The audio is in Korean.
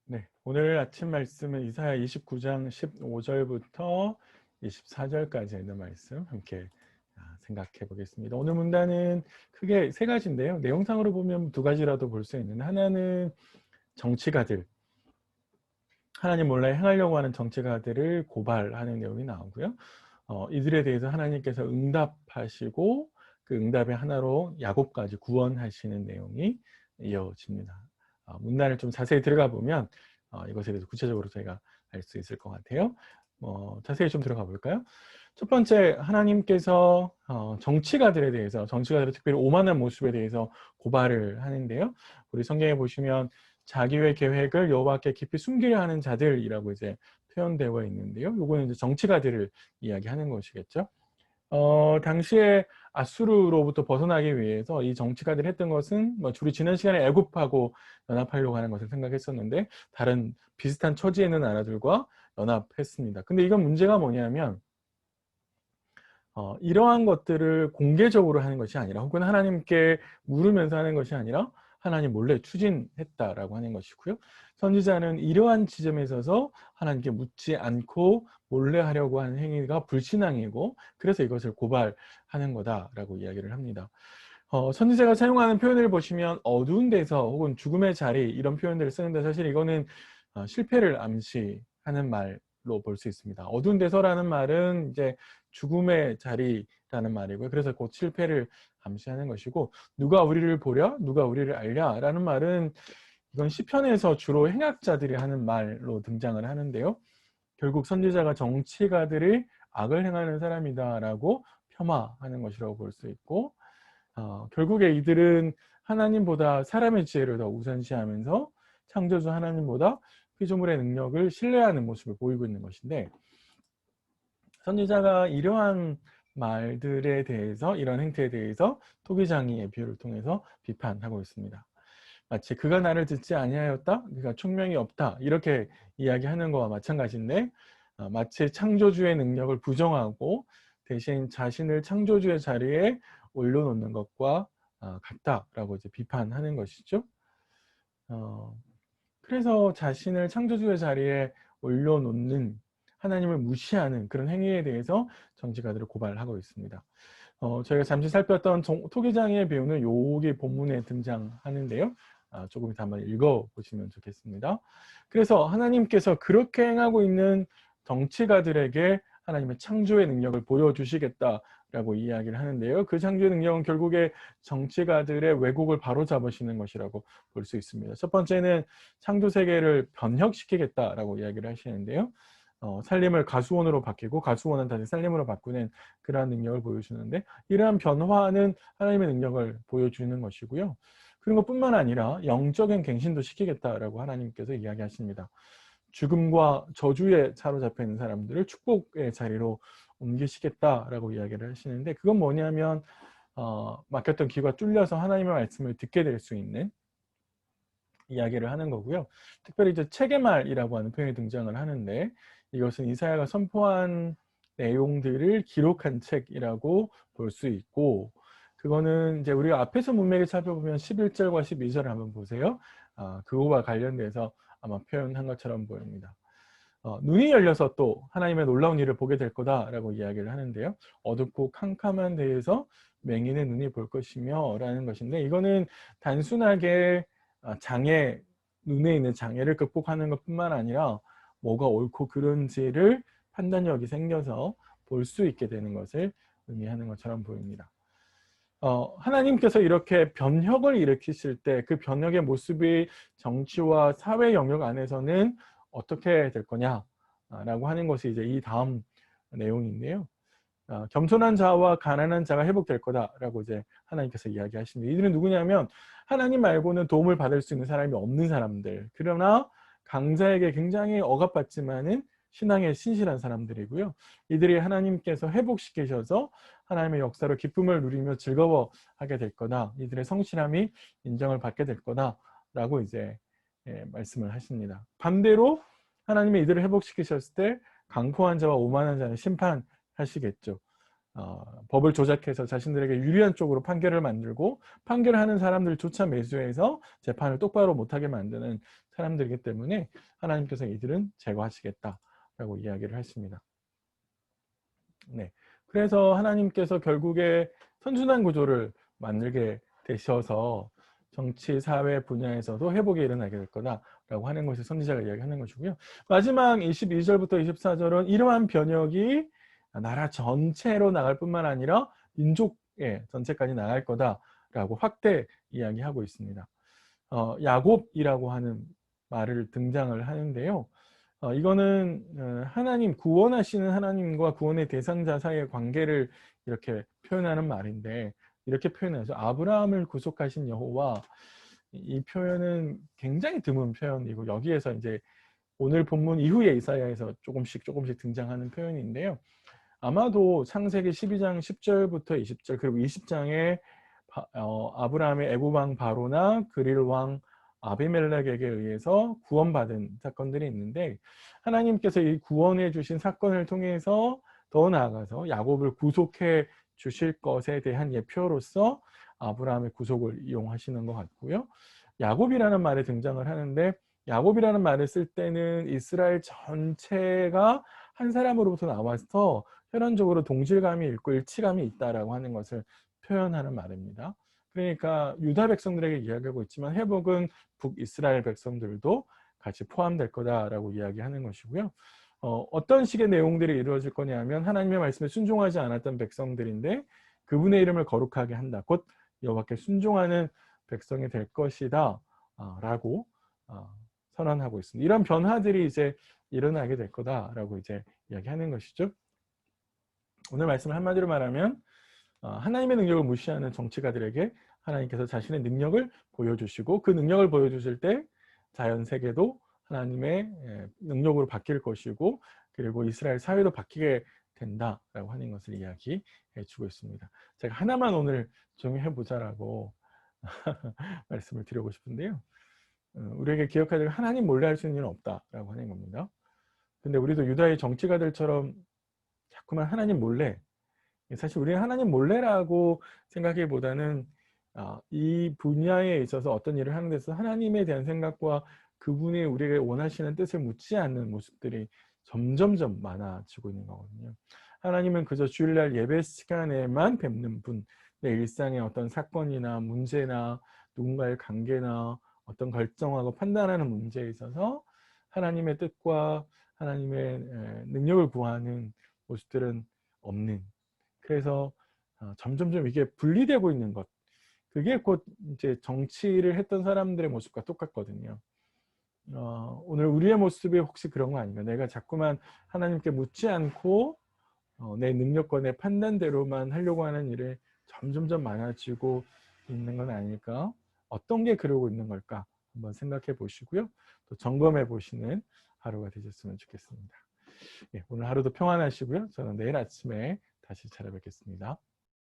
네, 오늘 아침 말씀은 이사야 29장 15절부터 24절까지 있는 말씀 함께 생각해 보겠습니다. 오늘 문단은 크게 세 가지인데요. 내용상으로 보면 두 가지라도 볼 수 있는, 하나는 정치가들, 하나님 몰래 행하려고 하는 정치가들을 고발하는 내용이 나오고요. 이들에 대해서 하나님께서 응답하시고 그 응답의 하나로 야곱까지 구원하시는 내용이 이어집니다. 문단을 좀 자세히 들어가 보면 이것에 대해서 구체적으로 저희가 알 수 있을 것 같아요. 자세히 좀 들어가 볼까요? 첫 번째, 하나님께서 정치가들에 대해서, 정치가들의 특별히 오만한 모습에 대해서 고발을 하는데요. 우리 성경에 보시면 자기의 계획을 여호와께 깊이 숨기려 하는 자들이라고 이제 표현되어 있는데요. 요거는 이제 정치가들을 이야기하는 것이겠죠. 당시에 아수르로부터 벗어나기 위해서 이 정치가들이 했던 것은 주로 지난 시간에 애굽하고 연합하려고 하는 것을 생각했었는데 다른 비슷한 처지에 있는 나라들과 연합했습니다. 근데 이건 문제가 뭐냐면 이러한 것들을 공개적으로 하는 것이 아니라 혹은 하나님께 물으면서 하는 것이 아니라 하나님 몰래 추진했다라고 하는 것이고요. 선지자는 이러한 지점에 있어서 하나님께 묻지 않고 몰래 하려고 하는 행위가 불신앙이고 그래서 이것을 고발하는 거다라고 이야기를 합니다. 선지자가 사용하는 표현을 보시면 어두운 데서 혹은 죽음의 자리 이런 표현들을 쓰는데 사실 이거는 실패를 암시하는 말로 볼 수 있습니다. 어두운 데서라는 말은 이제 죽음의 자리라는 말이고요. 그래서 곧 실패를 암시하는 것이고 누가 우리를 보랴 누가 우리를 알랴 라는 말은 이건 시편에서 주로 행악자들이 하는 말로 등장을 하는데요. 결국 선지자가 정치가들이 악을 행하는 사람이다라고 폄하하는 것이라고 볼 수 있고 결국에 이들은 하나님보다 사람의 지혜를 더 우선시하면서 창조주 하나님보다 피조물의 능력을 신뢰하는 모습을 보이고 있는 것인데 선지자가 이러한 말들에 대해서 이런 행태에 대해서 토기장이의 비유를 통해서 비판하고 있습니다. 마치 그가 나를 듣지 아니하였다 그가 총명이 없다 이렇게 이야기하는 것과 마찬가지인데 마치 창조주의 능력을 부정하고 대신 자신을 창조주의 자리에 올려놓는 것과 같다라고 이제 비판하는 것이죠. 그래서 자신을 창조주의 자리에 올려놓는 하나님을 무시하는 그런 행위에 대해서 정치가들을 고발하고 있습니다. 저희가 잠시 살폈던 토기장의 배우는 여기 본문에 등장하는데요. 조금 이따 한번 읽어보시면 좋겠습니다. 그래서 하나님께서 그렇게 행하고 있는 정치가들에게 하나님의 창조의 능력을 보여주시겠다라고 이야기를 하는데요. 그 창조의 능력은 결국에 정치가들의 왜곡을 바로잡으시는 것이라고 볼 수 있습니다. 첫 번째는 창조 세계를 변혁시키겠다라고 이야기를 하시는데요. 살림을 가수원으로 바뀌고 가수원은 다시 살림으로 바꾸는 그러한 능력을 보여주는데 이러한 변화는 하나님의 능력을 보여주는 것이고요. 그런 것뿐만 아니라 영적인 갱신도 시키겠다라고 하나님께서 이야기하십니다. 죽음과 저주에 사로잡혀 있는 사람들을 축복의 자리로 옮기시겠다라고 이야기를 하시는데 그건 뭐냐면 막혔던 귀가 뚫려서 하나님의 말씀을 듣게 될 수 있는 이야기를 하는 거고요. 특별히 이제 책의 말이라고 하는 표현이 등장을 하는데 이것은 이사야가 선포한 내용들을 기록한 책이라고 볼 수 있고 그거는 이제 우리가 앞에서 문맥을 살펴보면 11절과 12절을 한번 보세요. 그거와 관련돼서 아마 표현한 것처럼 보입니다. 눈이 열려서 또 하나님의 놀라운 일을 보게 될 거다라고 이야기를 하는데요. 어둡고 캄캄한 데에서 맹인의 눈이 볼 것이며 라는 것인데 이거는 단순하게 장애, 눈에 있는 장애를 극복하는 것뿐만 아니라 뭐가 옳고 그른지를 판단력이 생겨서 볼 수 있게 되는 것을 의미하는 것처럼 보입니다. 하나님께서 이렇게 변혁을 일으키실 때 그 변혁의 모습이 정치와 사회 영역 안에서는 어떻게 될 거냐라고 하는 것이 이제 이 다음 내용인데요. 겸손한 자와 가난한 자가 회복될 거다라고 이제 하나님께서 이야기하십니다. 이들은 누구냐면 하나님 말고는 도움을 받을 수 있는 사람이 없는 사람들. 그러나 강자에게 굉장히 억압받지만은 신앙에 신실한 사람들이고요. 이들이 하나님께서 회복시키셔서 하나님의 역사로 기쁨을 누리며 즐거워하게 될 거다. 이들의 성실함이 인정을 받게 될 거다라고 이제 말씀을 하십니다. 반대로 하나님이 이들을 회복시키셨을 때 강포한 자와 오만한 자는 심판하시겠죠. 법을 조작해서 자신들에게 유리한 쪽으로 판결을 만들고 판결하는 사람들조차 매수해서 재판을 똑바로 못하게 만드는 사람들이기 때문에 하나님께서 이들은 제거하시겠다라고 이야기를 했습니다. 네. 그래서 하나님께서 결국에 선순환 구조를 만들게 되셔서 정치, 사회 분야에서도 회복이 일어나게 될 거다라고 하는 것이 선지자가 이야기하는 것이고요. 마지막 22절부터 24절은 이러한 변혁이 나라 전체로 나갈 뿐만 아니라 민족의 전체까지 나갈 거다라고 확대 이야기하고 있습니다. 야곱이라고 하는 말을 등장을 하는데요. 이거는 하나님, 구원하시는 하나님과 구원의 대상자 사이의 관계를 이렇게 표현하는 말인데, 이렇게 표현하죠. 아브라함을 구속하신 여호와. 이 표현은 굉장히 드문 표현이고, 여기에서 이제 오늘 본문 이후에 이사야에서 조금씩 등장하는 표현인데요. 아마도 창세기 12장 10절부터 20절 그리고 20장에 아브라함의 애굽왕 바로나 그릴 왕 아비멜렉에게 의해서 구원받은 사건들이 있는데, 하나님께서 이 구원해 주신 사건을 통해서 더 나아가서 야곱을 구속해 주실 것에 대한 예표로서 아브라함의 구속을 이용하시는 것 같고요. 야곱이라는 말에 등장을 하는데, 야곱이라는 말을 쓸 때는 이스라엘 전체가 한 사람으로부터 나와서 혈연적으로 동질감이 있고 일치감이 있다라고 하는 것을 표현하는 말입니다. 그러니까 유다 백성들에게 이야기하고 있지만 회복은 북이스라엘 백성들도 같이 포함될 거다라고 이야기하는 것이고요. 어떤 식의 내용들이 이루어질 거냐면 하나님의 말씀에 순종하지 않았던 백성들인데 그분의 이름을 거룩하게 한다. 곧 여호와께 순종하는 백성이 될 것이다 라고 선언하고 있습니다. 이런 변화들이 이제 일어나게 될 거다라고 이제 이야기하는 것이죠. 오늘 말씀을 한마디로 말하면 하나님의 능력을 무시하는 정치가들에게 하나님께서 자신의 능력을 보여주시고 그 능력을 보여주실 때 자연세계도 하나님의 능력으로 바뀔 것이고 그리고 이스라엘 사회도 바뀌게 된다라고 하는 것을 이야기해 주고 있습니다. 제가 하나만 오늘 정리해보자라고 말씀을 드리고 싶은데요. 우리에게 기억해야 될 하나님 몰래 할 수 있는 일은 없다라고 하는 겁니다. 근데 우리도 유다의 정치가들처럼 자꾸만 하나님 몰래, 사실 우리는 하나님 몰래라고 생각하기보다는 이 분야에 있어서 어떤 일을 하는 데서 하나님에 대한 생각과 그분이 우리에게 원하시는 뜻을 묻지 않는 모습들이 점점점 많아지고 있는 거거든요. 하나님은 그저 주일날 예배 시간에만 뵙는 분, 내 일상의 어떤 사건이나 문제나 누군가의 관계나 어떤 결정하고 판단하는 문제에 있어서 하나님의 뜻과 하나님의 능력을 구하는 모습들은 없는, 그래서 점점점 이게 분리되고 있는 것, 그게 곧 이제 정치를 했던 사람들의 모습과 똑같거든요. 오늘 우리의 모습이 혹시 그런 거 아닌가? 내가 자꾸만 하나님께 묻지 않고 내 능력과 내 판단대로만 하려고 하는 일이 점점점 많아지고 있는 건 아닐까? 어떤 게 그러고 있는 걸까? 한번 생각해 보시고요. 또 점검해 보시는 하루가 되셨으면 좋겠습니다. 오늘 하루도 평안하시고요. 저는 내일 아침에 다시 찾아뵙겠습니다.